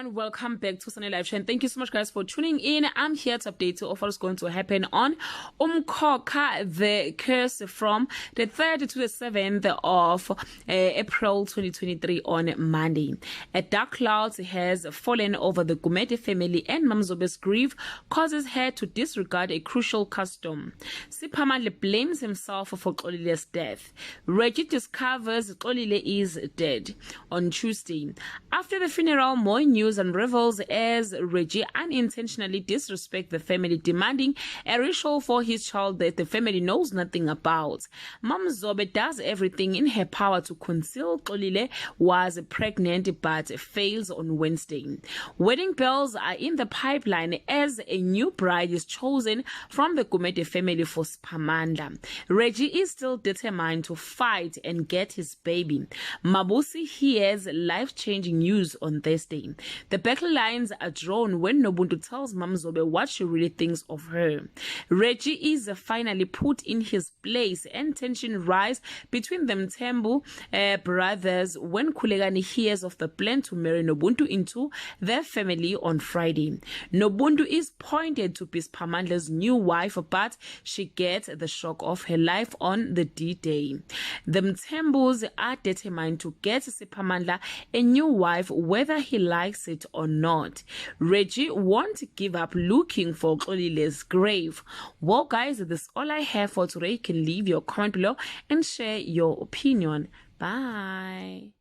everyone, welcome back to Sunday Live Show, and thank you so much guys for tuning in. I'm here to update you of what's going to happen on UMKHOKHA, the curse from the 3rd to the 7th of April 2023 on Monday. A dark cloud has fallen over the Gumede family, and Mamzobe's grief causes her to disregard a crucial custom. Siphamandla blames himself for Xolile's death. Reggie discovers Xolile is dead on Tuesday. After the funeral, more news unravels as Reggie unintentionally disrespects the family, demanding a ritual for his child that the family knows nothing about. Mamzobe does everything in her power to conceal Xolile was pregnant but fails on Wednesday. Wedding bells are in the pipeline as a new bride is chosen from the Gumede family for Siphamandla. Reggie is still determined to fight and get his baby. Mabusi hears life-changing news on Thursday. The backlines are drawn when Nobuntu tells Mamzobe what she really thinks of her. Reggie is finally put in his place, and tension rise between the Mthembu brothers when Kulegani hears of the plan to marry Nobuntu into their family on Friday. Nobuntu is pointed to be Siphamandla's new wife, but she gets the shock of her life on the D-Day. The Mthembus are determined to get Siphamandla a new wife whether he likes it or not. Reggie won't give up looking for Xolile's grave. Well guys, that's all I have for today. You can leave your comment below and share your opinion. Bye.